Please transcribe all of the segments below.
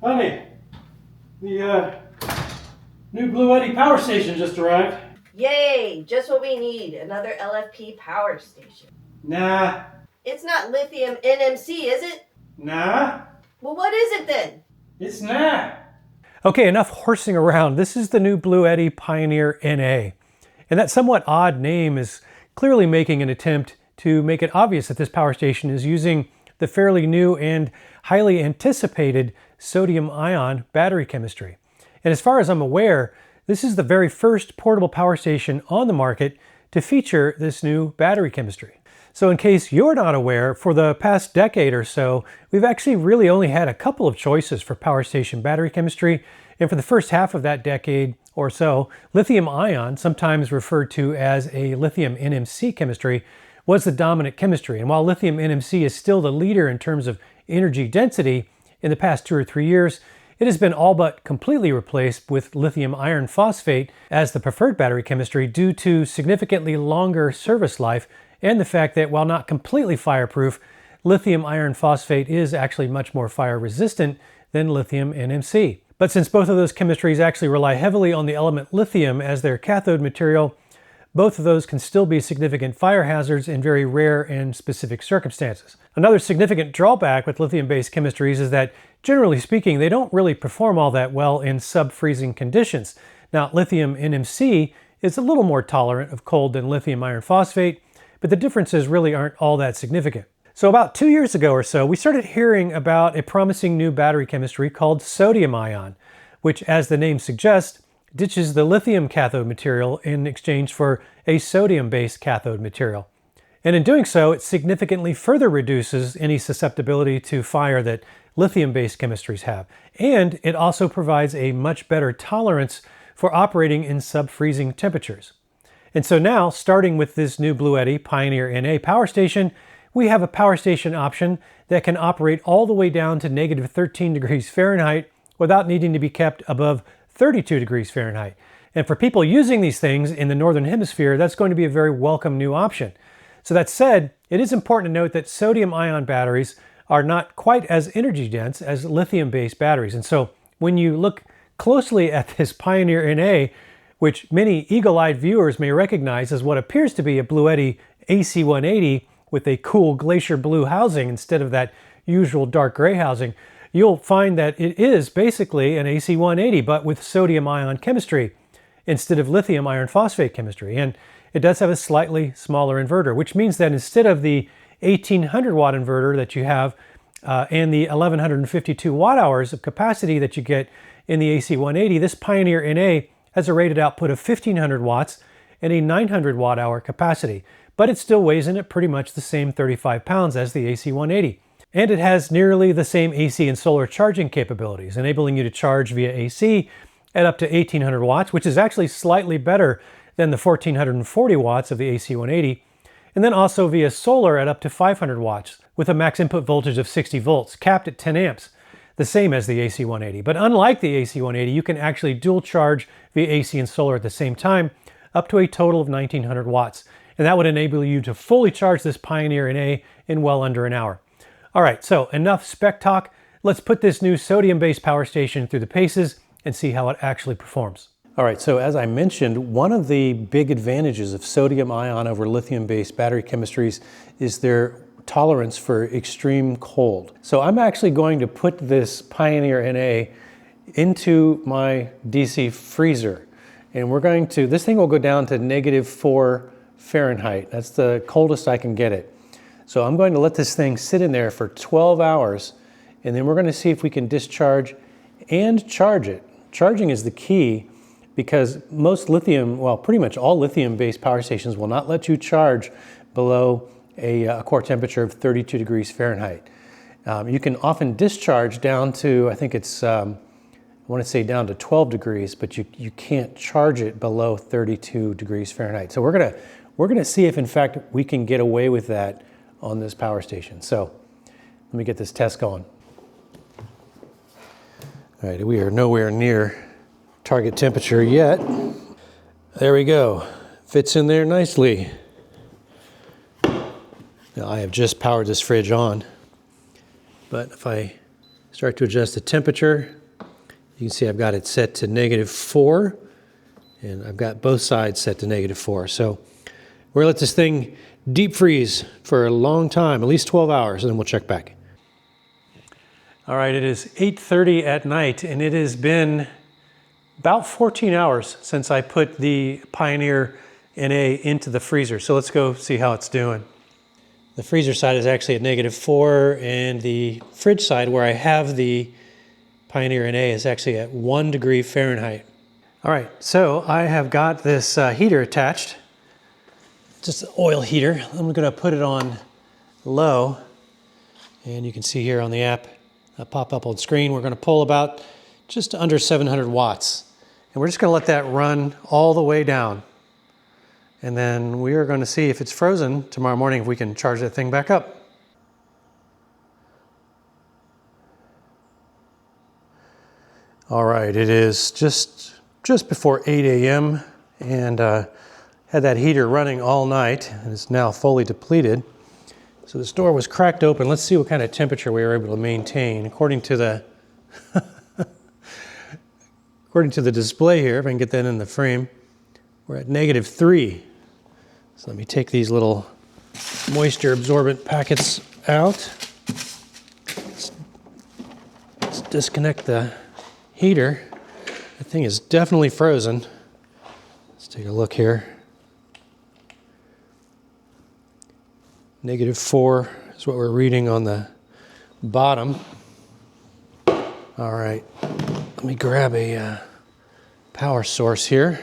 Honey, the new Bluetti power station just arrived. Yay! Just what we need. Another LFP power station. Nah. It's not lithium NMC, is it? Nah. Well, what is it then? It's nah. Okay, enough horsing around. This is the new Bluetti Pioneer NA. And that somewhat odd name is clearly making an attempt to make it obvious that this power station is using the fairly new and highly anticipated sodium-ion battery chemistry. And as far as I'm aware, this is the very first portable power station on the market to feature this new battery chemistry. So in case you're not aware, for the past decade or so, we've actually really only had a couple of choices for power station battery chemistry. And for the first half of that decade or so, lithium ion, sometimes referred to as a lithium NMC chemistry, was the dominant chemistry. And while lithium NMC is still the leader in terms of energy density, in the past 2 or 3 years, it has been all but completely replaced with lithium iron phosphate as the preferred battery chemistry due to significantly longer service life and the fact that while not completely fireproof, lithium iron phosphate is actually much more fire resistant than lithium NMC. But since both of those chemistries actually rely heavily on the element lithium as their cathode material, both of those can still be significant fire hazards in very rare and specific circumstances. Another significant drawback with lithium-based chemistries is that, generally speaking, they don't really perform all that well in sub-freezing conditions. Now, lithium NMC is a little more tolerant of cold than lithium iron phosphate, but the differences really aren't all that significant. So about 2 years ago or so, we started hearing about a promising new battery chemistry called sodium ion, which, as the name suggests, ditches the lithium cathode material in exchange for a sodium-based cathode material. And in doing so, it significantly further reduces any susceptibility to fire that lithium-based chemistries have. And it also provides a much better tolerance for operating in sub-freezing temperatures. And so now, starting with this new Bluetti Pioneer NA power station, we have a power station option that can operate all the way down to negative 13 degrees Fahrenheit without needing to be kept above 32 degrees Fahrenheit. And for people using these things in the Northern Hemisphere, that's going to be a very welcome new option. So that said, it is important to note that sodium-ion batteries are not quite as energy dense as lithium-based batteries. And so when you look closely at this Pioneer NA, which many eagle-eyed viewers may recognize as what appears to be a Bluetti AC-180 with a cool glacier blue housing instead of that usual dark gray housing, you'll find that it is basically an AC-180, but with sodium-ion chemistry instead of lithium iron phosphate chemistry. And it does have a slightly smaller inverter, which means that instead of the 1800 watt inverter that you have and the 1152 watt hours of capacity that you get in the AC-180, this Pioneer NA has a rated output of 1500 watts and a 900 watt hour capacity, but it still weighs in at pretty much the same 35 pounds as the AC-180. And it has nearly the same AC and solar charging capabilities, enabling you to charge via AC at up to 1800 watts, which is actually slightly better than the 1440 watts of the AC-180, and then also via solar at up to 500 watts, with a max input voltage of 60 volts, capped at 10 amps, the same as the AC-180. But unlike the AC-180, you can actually dual charge via AC and solar at the same time, up to a total of 1900 watts. And that would enable you to fully charge this Pioneer NA in well under an hour. All right, so enough spec talk. Let's put this new sodium-based power station through the paces and see how it actually performs. All right, so as I mentioned, one of the big advantages of sodium ion over lithium-based battery chemistries is their tolerance for extreme cold. So I'm actually going to put this Pioneer NA into my DC freezer. And this thing will go down to -4 Fahrenheit. That's the coldest I can get it. So I'm going to let this thing sit in there for 12 hours, and then we're going to see if we can discharge and charge it. Charging is the key because pretty much all lithium-based power stations will not let you charge below a core temperature of 32 degrees Fahrenheit. You can often discharge down to, I think it's, I want to say down to 12 degrees, but you can't charge it below 32 degrees Fahrenheit. So we're gonna see if in fact we can get away with that on this power station. So let me get this test going. All right, we are nowhere near target temperature yet. There we go, fits in there nicely. Now I have just powered this fridge on, but if I start to adjust the temperature. You can see I've got it set to -4, and I've got both sides set to -4. So we're gonna let this thing deep freeze for a long time, at least 12 hours, and then we'll check back. All right, it is 8:30 at night, and it has been about 14 hours since I put the Pioneer NA into the freezer. So let's go see how it's doing. The freezer side is actually at -4, and the fridge side where I have the Pioneer NA is actually at 1 degree Fahrenheit. All right, so I have got this heater attached, just an oil heater. I'm gonna put it on low, and you can see here on the app, pop up on screen, we're gonna pull about just under 700 watts. And we're just gonna let that run all the way down. And then we are gonna see if it's frozen tomorrow morning, if we can charge that thing back up. All right, it is just before 8 a.m. and had that heater running all night, and it's now fully depleted. So this door was cracked open. Let's see what kind of temperature we were able to maintain. According to the display here, if I can get that in the frame, we're at -3. So let me take these little moisture absorbent packets out. Let's disconnect the heater. The thing is definitely frozen. Let's take a look here. -4 is what we're reading on the bottom. All right, let me grab a power source here.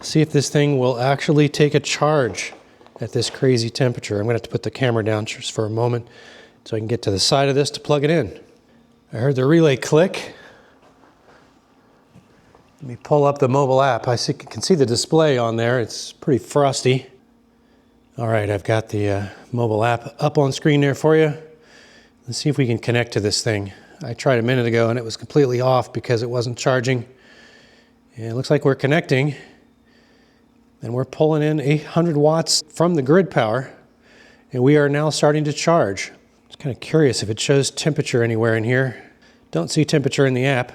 See if this thing will actually take a charge at this crazy temperature. I'm gonna have to put the camera down just for a moment so I can get to the side of this to plug it in. I heard the relay click. Let me pull up the mobile app. I can see the display on there. It's pretty frosty. All right, I've got the mobile app up on screen there for you. Let's see if we can connect to this thing. I tried a minute ago and it was completely off because it wasn't charging. And it looks like we're connecting. And we're pulling in 800 watts from the grid power. And we are now starting to charge. Just kind of curious if it shows temperature anywhere in here. Don't see temperature in the app.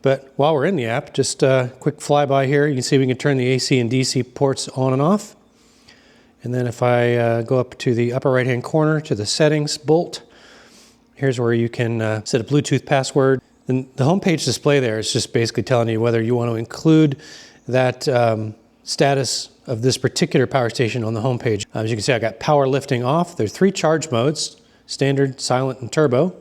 But while we're in the app, just a quick flyby here. You can see we can turn the AC and DC ports on and off. And then if I go up to the upper right-hand corner to the settings bolt, here's where you can set a Bluetooth password. And the homepage display there is just basically telling you whether you want to include that status of this particular power station on the homepage. As you can see, I got power lifting off. There are 3 charge modes: standard, silent, and turbo.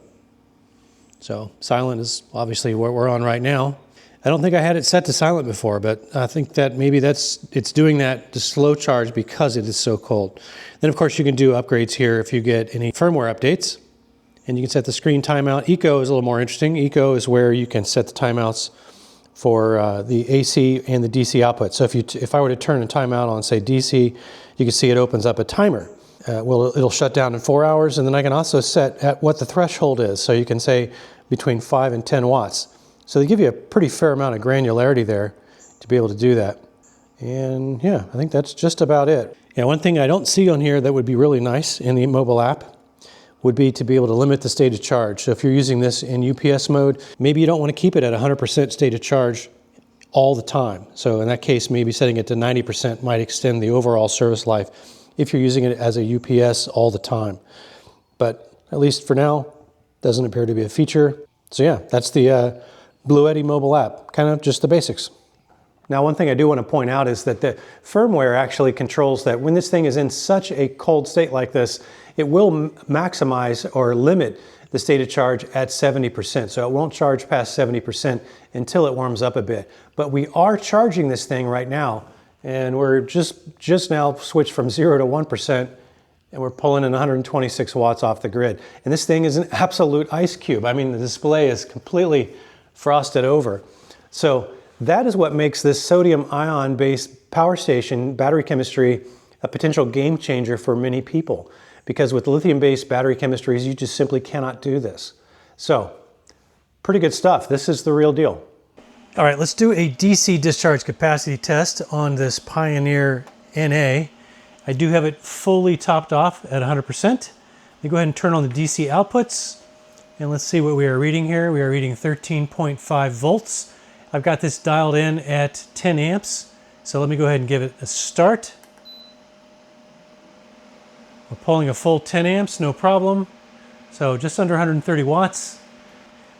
So silent is obviously what we're on right now. I don't think I had it set to silent before, but I think that maybe it's doing that to slow charge because it is so cold. Then of course you can do upgrades here if you get any firmware updates, and you can set the screen timeout. Eco is a little more interesting. Eco is where you can set the timeouts for the AC and the DC output. So if I were to turn a timeout on, say, DC, you can see it opens up a timer. It'll shut down in 4 hours, and then I can also set at what the threshold is. So you can say between 5 and 10 watts. So they give you a pretty fair amount of granularity there to be able to do that. And yeah, I think that's just about it. Yeah, one thing I don't see on here that would be really nice in the mobile app would be to be able to limit the state of charge. So if you're using this in UPS mode, maybe you don't want to keep it at 100% state of charge all the time. So in that case, maybe setting it to 90% might extend the overall service life if you're using it as a UPS all the time. But at least for now, doesn't appear to be a feature. So yeah, that's the Bluetti mobile app, kind of just the basics. Now, one thing I do want to point out is that the firmware actually controls that when this thing is in such a cold state like this, it will maximize or limit the state of charge at 70%. So it won't charge past 70% until it warms up a bit. But we are charging this thing right now, and we're just now switched from 0 to 1%, and we're pulling in 126 watts off the grid. And this thing is an absolute ice cube. I mean, the display is completely frosted over. So that is what makes this sodium ion based power station battery chemistry a potential game changer for many people. Because with lithium based battery chemistries, you just simply cannot do this. So, pretty good stuff. This is the real deal. All right, let's do a DC discharge capacity test on this Pioneer NA. I do have it fully topped off at 100%. Let me go ahead and turn on the DC outputs. And let's see what we are reading here. We are reading 13.5 volts. I've got this dialed in at 10 amps. So let me go ahead and give it a start. We're pulling a full 10 amps, no problem. So just under 130 watts.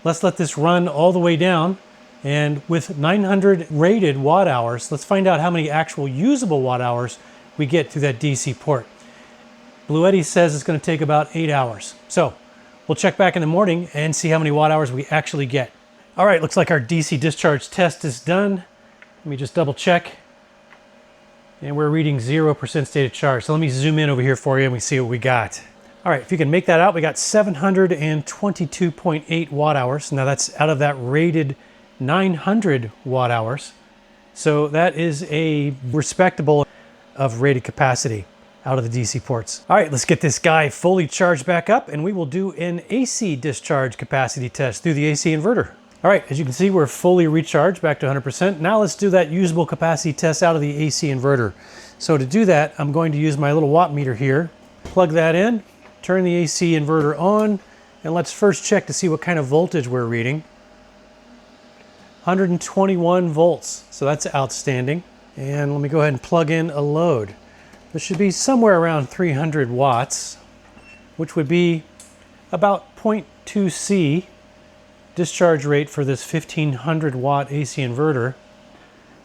Let's let this run all the way down. And with 900 rated watt hours, let's find out how many actual usable watt hours we get through that DC port. Bluetti says it's going to take about 8 hours. So we'll check back in the morning and see how many watt hours we actually get. All right, looks like our DC discharge test is done. Let me just double check. And we're reading 0% state of charge. So let me zoom in over here for you and we see what we got. All right, if you can make that out, we got 722.8 watt hours. Now that's out of that rated 900 watt hours. So that is a respectable of rated capacity out of the DC ports. All right, let's get this guy fully charged back up and we will do an AC discharge capacity test through the AC inverter. All right, as you can see, we're fully recharged back to 100%. Now let's do that usable capacity test out of the AC inverter. So to do that, I'm going to use my little watt meter here, plug that in, turn the AC inverter on, and let's first check to see what kind of voltage we're reading. 121 volts, so that's outstanding. And let me go ahead and plug in a load. This should be somewhere around 300 watts, which would be about 0.2 C discharge rate for this 1500 watt AC inverter.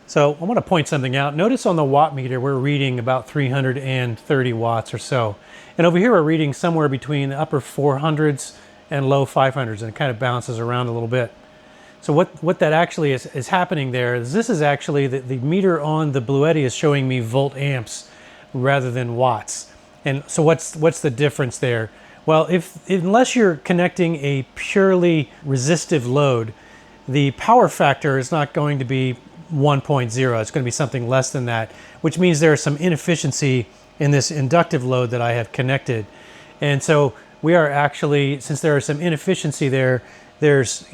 So I want to point something out. Notice on the watt meter, we're reading about 330 watts or so. And over here, we're reading somewhere between the upper 400s and low 500s, and it kind of bounces around a little bit. So what that actually is happening there is this is actually the meter on the Bluetti is showing me volt amps rather than watts. And so what's the difference there? Well, unless you're connecting a purely resistive load, the power factor is not going to be 1.0. It's going to be something less than that, which means there's some inefficiency in this inductive load that I have connected. And so we are actually, since there is some inefficiency there, there's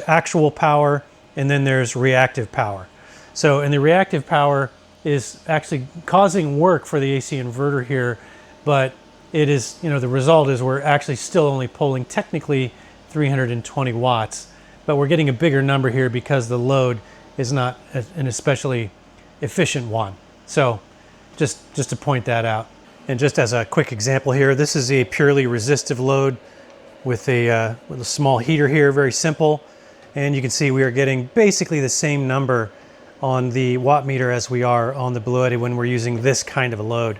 actual power and then there's reactive power. So, and the reactive power is actually causing work for the AC inverter here, but it is, the result is we're actually still only pulling technically 320 watts, but we're getting a bigger number here because the load is not an especially efficient one. So just to point that out. And just as a quick example here, this is a purely resistive load with a small heater here, very simple. And you can see we are getting basically the same number on the watt meter as we are on the Bluetti when we're using this kind of a load.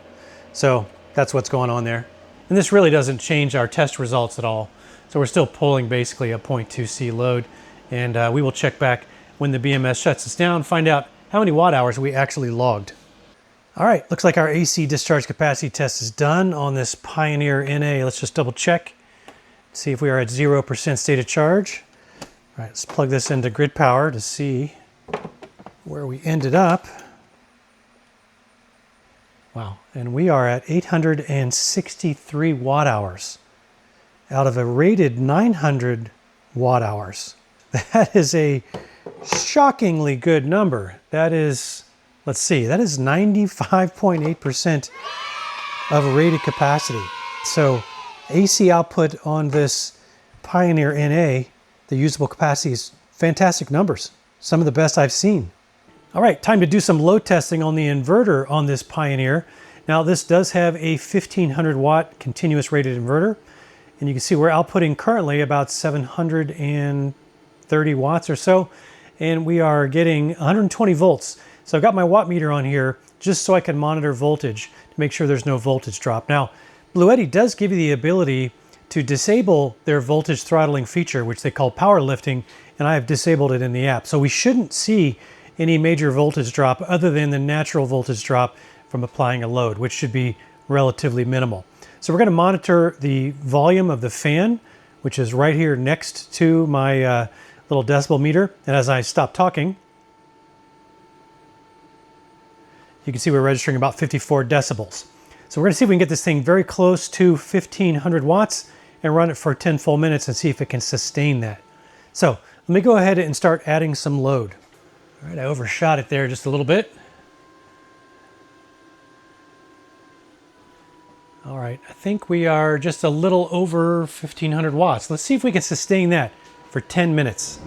So that's what's going on there. And this really doesn't change our test results at all. So we're still pulling basically a 0.2 C load. And we will check back when the BMS shuts us down, find out how many watt hours we actually logged. All right, looks like our AC discharge capacity test is done on this Pioneer NA. Let's just double check, see if we are at 0% state of charge. All right, let's plug this into grid power to see where we ended up. Wow, and we are at 863 watt hours out of a rated 900 watt hours. That is a shockingly good number. That is, let's see, that is 95.8% of rated capacity. So AC output on this Pioneer NA, the usable capacity, is fantastic numbers. Some of the best I've seen. All right, time to do some load testing on the inverter on this Pioneer. Now this does have a 1500 watt continuous rated inverter. And you can see we're outputting currently about 730 watts or so. And we are getting 120 volts. So I've got my watt meter on here just so I can monitor voltage to make sure there's no voltage drop. Now, Bluetti does give you the ability to disable their voltage throttling feature, which they call power lifting, and I have disabled it in the app. So we shouldn't see any major voltage drop other than the natural voltage drop from applying a load, which should be relatively minimal. So we're going to monitor the volume of the fan, which is right here next to my little decibel meter. And as I stop talking, you can see we're registering about 54 decibels. So we're going to see if we can get this thing very close to 1500 watts and run it for 10 full minutes and see if it can sustain that. So let me go ahead and start adding some load. All right, I overshot it there just a little bit. All right, I think we are just a little over 1500 watts. Let's see if we can sustain that for 10 minutes.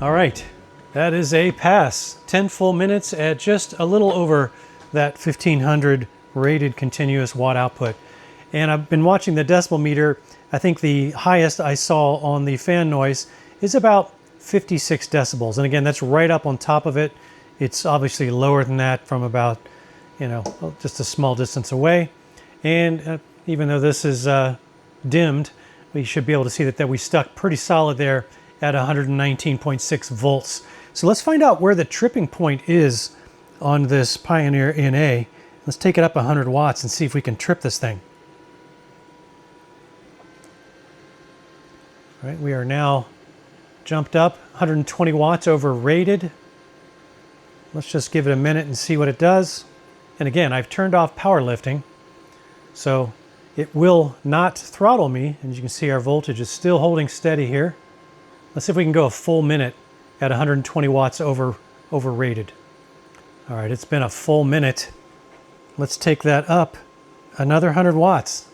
All right, that is a pass. 10 full minutes at just a little over that 1500 rated continuous watt output. And I've been watching the decibel meter. I think the highest I saw on the fan noise is about 56 decibels. And again, that's right up on top of it. It's obviously lower than that from about, just a small distance away. And even though this is dimmed, we should be able to see that we stuck pretty solid there at 119.6 volts. So let's find out where the tripping point is on this Pioneer NA. Let's take it up 100 watts and see if we can trip this thing. All right, we are now jumped up 120 watts over rated. Let's just give it a minute and see what it does. And again, I've turned off powerlifting, so it will not throttle me. And as you can see, our voltage is still holding steady here. Let's see if we can go a full minute at 120 watts over rated. All right, it's been a full minute. Let's take that up another 100 watts.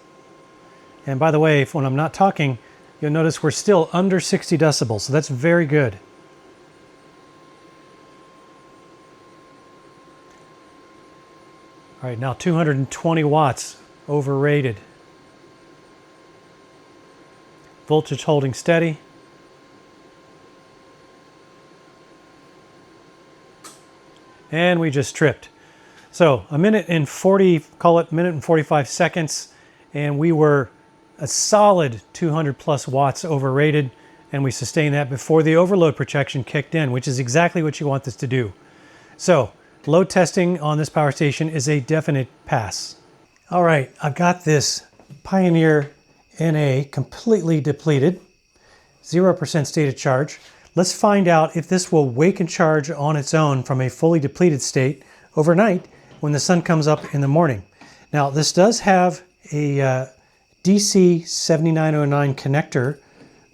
And by the way, when I'm not talking, you'll notice we're still under 60 decibels, so that's very good. All right, now 220 watts overrated. Voltage holding steady. And we just tripped. So a minute and 40, call it minute and 45 seconds, and we were a solid 200 plus watts overrated, and we sustained that before the overload protection kicked in, which is exactly what you want this to do. So load testing on this power station is a definite pass. All right, I've got this Pioneer NA completely depleted, 0% state of charge. Let's find out if this will wake and charge on its own from a fully depleted state overnight when the sun comes up in the morning. Now, this does have a DC 7909 connector,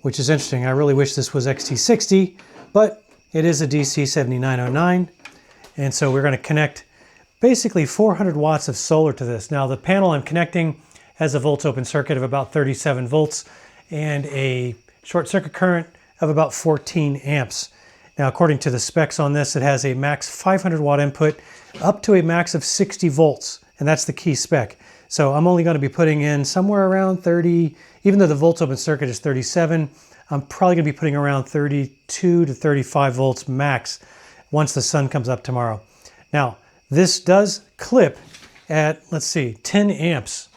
which is interesting. I really wish this was XT60, but it is a DC 7909. And so we're going to connect basically 400 watts of solar to this. Now, the panel I'm connecting has a volts open circuit of about 37 volts and a short circuit current of about 14 amps. Now, according to the specs on this, it has a max 500 watt input up to a max of 60 volts, and that's the key spec. So I'm only going to be putting in somewhere around 30, even though the volts open circuit is 37, I'm probably going to be putting around 32 to 35 volts max once the sun comes up tomorrow. Now, this does clip at, let's see, 10 amps.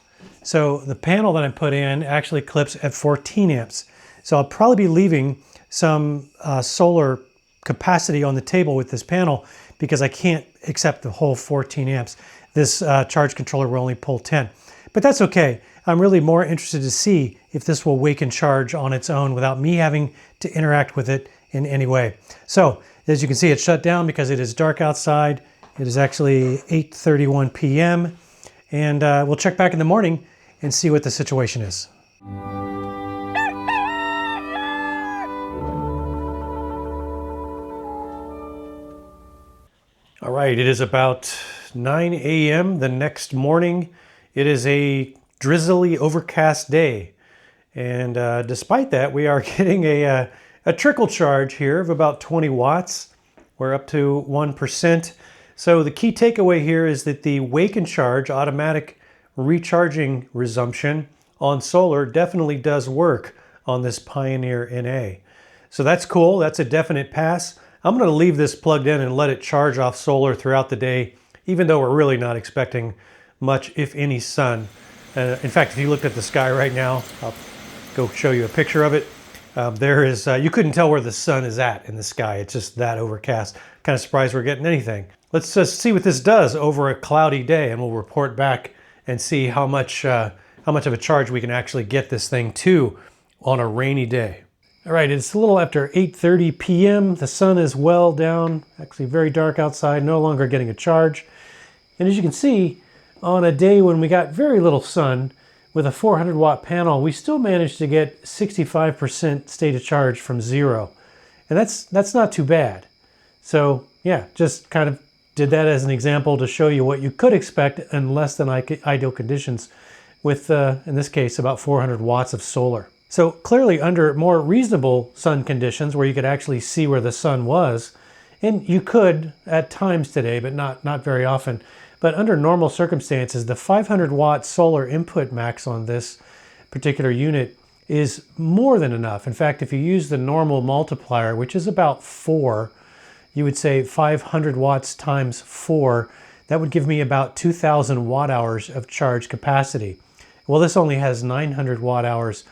So the panel that I put in actually clips at 14 amps. So I'll probably be leaving some solar capacity on the table with this panel because I can't accept the whole 14 amps. This charge controller will only pull 10. But that's okay. I'm really more interested to see if this will wake and charge on its own without me having to interact with it in any way. So as you can see, it's shut down because it is dark outside. It is actually 8:31 p.m. And we'll check back in the morning and see what the situation is. All right, it is about 9 a.m. the next morning. It is a drizzly, overcast day. And despite that, we are getting a trickle charge here of about 20 watts. We're up to 1%. So the key takeaway here is that the wake and charge automatic recharging resumption on solar definitely does work on this Pioneer NA. So that's cool. That's a definite pass. I'm going to leave this plugged in and let it charge off solar throughout the day, even though we're really not expecting much, if any, sun. In fact, if you looked at the sky right now, I'll go show you a picture of it. There is, you couldn't tell where the sun is at in the sky. It's just that overcast. Kind of surprised we're getting anything. Let's just see what this does over a cloudy day, and we'll report back and see how much of a charge we can actually get this thing to on a rainy day. All right, it's a little after 8:30 p.m. The sun is well down, actually very dark outside, no longer getting a charge. And as you can see, on a day when we got very little sun, with a 400 watt panel, we still managed to get 65% state of charge from zero. And that's not too bad. So yeah, just kind of did that as an example to show you what you could expect in less than ideal conditions with, in this case, about 400 watts of solar. So clearly under more reasonable sun conditions where you could actually see where the sun was, and you could at times today, but not very often, but under normal circumstances, the 500 watt solar input max on this particular unit is more than enough. In fact, if you use the normal multiplier, which is about 4, you would say 500 watts times 4, that would give me about 2,000 watt hours of charge capacity. Well, this only has 900 watt hours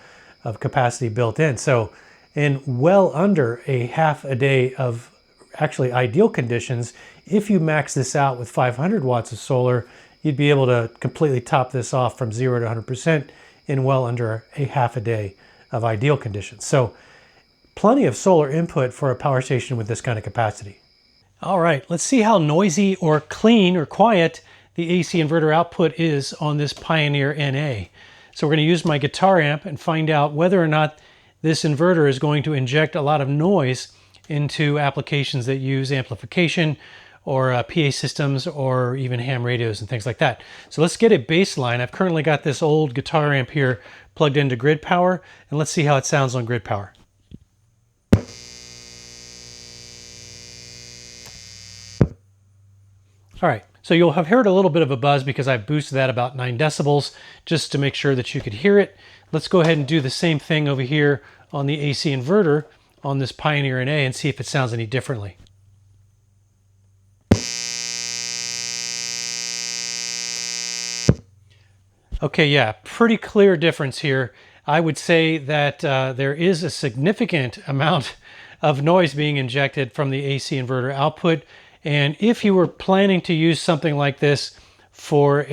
of capacity built in. So in well under a half a day of actually ideal conditions, if you max this out with 500 watts of solar, you'd be able to completely top this off from 0 to 100% in well under a half a day of ideal conditions. So plenty of solar input for a power station with this kind of capacity. All right, let's see how noisy or clean or quiet the AC inverter output is on this Pioneer NA. So we're going to use my guitar amp and find out whether or not this inverter is going to inject a lot of noise into applications that use amplification or PA systems or even ham radios and things like that. So let's get a baseline. I've currently got this old guitar amp here plugged into grid power, and let's see how it sounds on grid power. All right, so you'll have heard a little bit of a buzz because I boosted that about 9 decibels just to make sure that you could hear it. Let's go ahead and do the same thing over here on the AC inverter on this Pioneer NA and see if it sounds any differently. Okay, yeah, pretty clear difference here. I would say that there is a significant amount of noise being injected from the AC inverter output. And if you were planning to use something like this for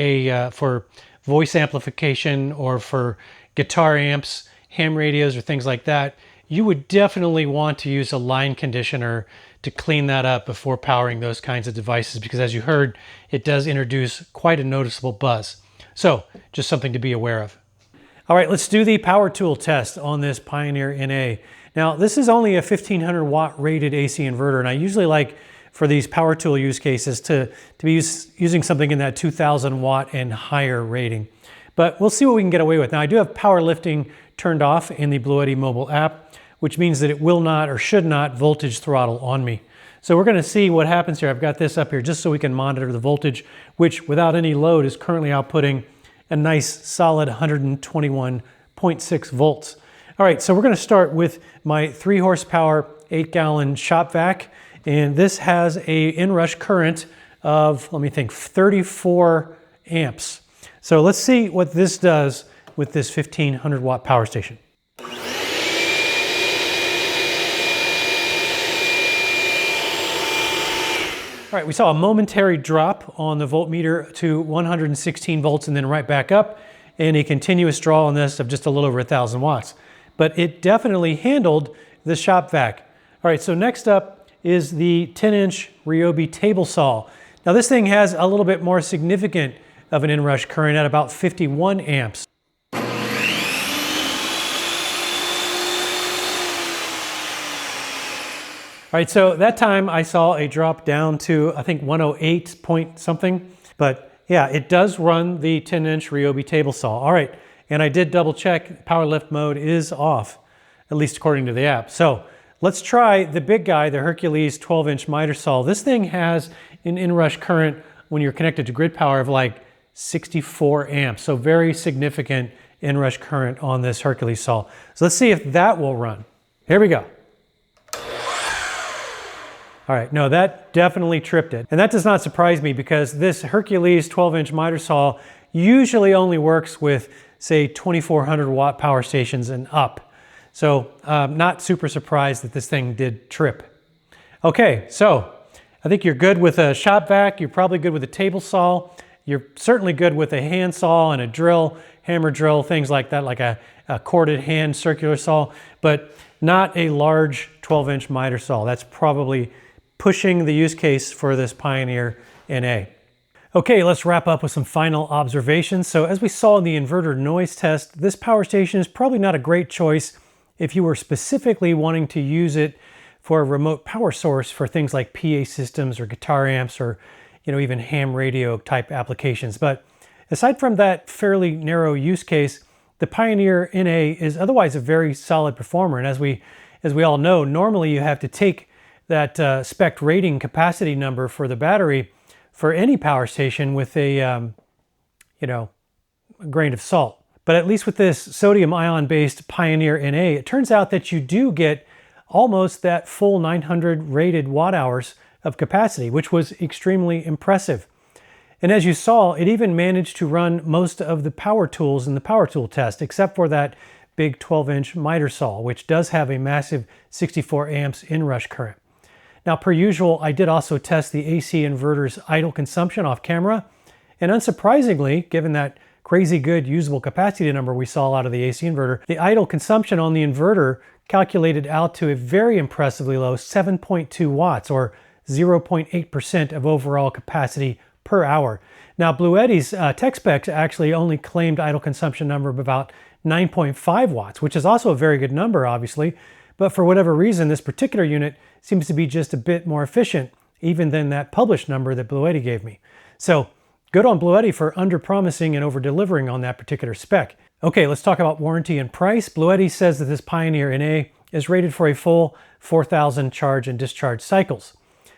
for voice amplification or for guitar amps, ham radios, or things like that, you would definitely want to use a line conditioner to clean that up before powering those kinds of devices, because as you heard, it does introduce quite a noticeable buzz. So just something to be aware of. All right, let's do the power tool test on this Pioneer NA. Now, this is only a 1500 watt rated AC inverter, and I usually like for these power tool use cases to be using something in that 2000 watt and higher rating. But we'll see what we can get away with. Now, I do have power lifting turned off in the Bluetti mobile app, which means that it will not or should not voltage throttle on me. So we're going to see what happens here. I've got this up here just so we can monitor the voltage, which without any load is currently outputting a nice solid 121.6 volts. All right, so we're going to start with my 3 horsepower, 8 gallon shop vac. And this has a inrush current of, let me think, 34 amps. So let's see what this does with this 1500 watt power station. All right, we saw a momentary drop on the voltmeter to 116 volts and then right back up, and a continuous draw on this of just a little over 1000 watts. But it definitely handled the shop vac. All right, so next up is the 10-inch Ryobi table saw. Now this thing has a little bit more significant of an inrush current at about 51 amps. All right, so that time I saw a drop down to, I think, 108 point something. But yeah, it does run the 10-inch Ryobi table saw. All right, and I did double check, power lift mode is off, at least according to the app. So let's try the big guy, the Hercules 12-inch miter saw. This thing has an inrush current when you're connected to grid power of like 64 amps. So very significant inrush current on this Hercules saw. So let's see if that will run. Here we go. All right, no, that definitely tripped it. And that does not surprise me because this Hercules 12-inch miter saw usually only works with, say, 2400 watt power stations and up. So not super surprised that this thing did trip. Okay, so I think you're good with a shop vac. You're probably good with a table saw. You're certainly good with a hand saw and a drill, hammer drill, things like that, like a corded hand circular saw, but not a large 12-inch miter saw. That's probably pushing the use case for this Pioneer NA. Okay, let's wrap up with some final observations. So as we saw in the inverter noise test, this power station is probably not a great choice if you were specifically wanting to use it for a remote power source for things like PA systems or guitar amps or even ham radio type applications. But aside from that fairly narrow use case, the Pioneer NA is otherwise a very solid performer. And as we all know, normally you have to take that spec rating capacity number for the battery for any power station with a grain of salt. But at least with this sodium ion based Pioneer NA, it turns out that you do get almost that full 900 rated watt hours of capacity, which was extremely impressive. And as you saw, it even managed to run most of the power tools in the power tool test, except for that big 12-inch miter saw, which does have a massive 64 amps inrush current. Now, per usual, I did also test the AC inverter's idle consumption off camera. And unsurprisingly, given that crazy good usable capacity number we saw out of the AC inverter, the idle consumption on the inverter calculated out to a very impressively low 7.2 watts, or 0.8% of overall capacity per hour. Now, Bluetti's tech specs actually only claimed idle consumption number of about 9.5 watts, which is also a very good number, obviously. But for whatever reason, this particular unit seems to be just a bit more efficient even than that published number that Bluetti gave me. So good on Bluetti for under-promising and over-delivering on that particular spec. Okay, let's talk about warranty and price. Bluetti says that this Pioneer NA is rated for a full 4,000 charge and discharge cycles.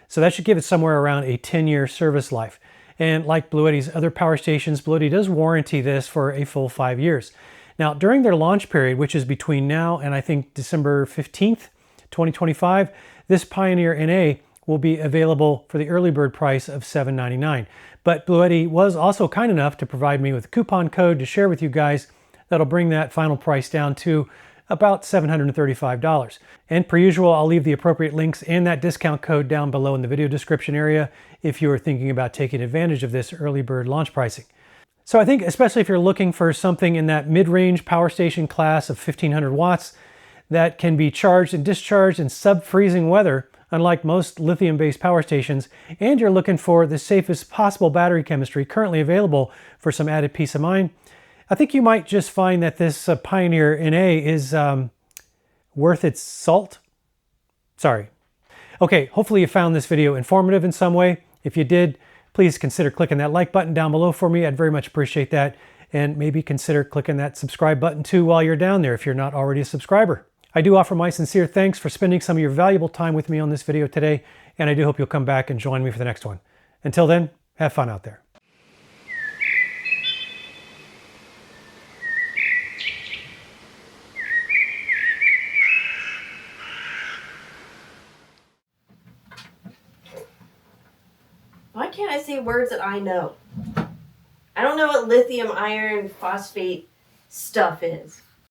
So that should give it somewhere around a 10-year service life. And like Bluetti's other power stations, Bluetti does warranty this for a full 5 years. Now, during their launch period, which is between now and I think December 15th, 2025, this Pioneer NA will be available for the early bird price of $799. But Bluetti was also kind enough to provide me with a coupon code to share with you guys that'll bring that final price down to about $735. And per usual, I'll leave the appropriate links and that discount code down below in the video description area if you are thinking about taking advantage of this early bird launch pricing. So I think especially if you're looking for something in that mid-range power station class of 1500 watts that can be charged and discharged in sub-freezing weather, unlike most lithium-based power stations, and you're looking for the safest possible battery chemistry currently available for some added peace of mind, I think you might just find that this Pioneer NA is worth its salt. Sorry. Okay, hopefully you found this video informative in some way. If you did, please consider clicking that like button down below for me. I'd very much appreciate that. And maybe consider clicking that subscribe button too while you're down there if you're not already a subscriber. I do offer my sincere thanks for spending some of your valuable time with me on this video today, and I do hope you'll come back and join me for the next one. Until then, have fun out there. Why can't I say words that I know? I don't know what lithium iron phosphate stuff is.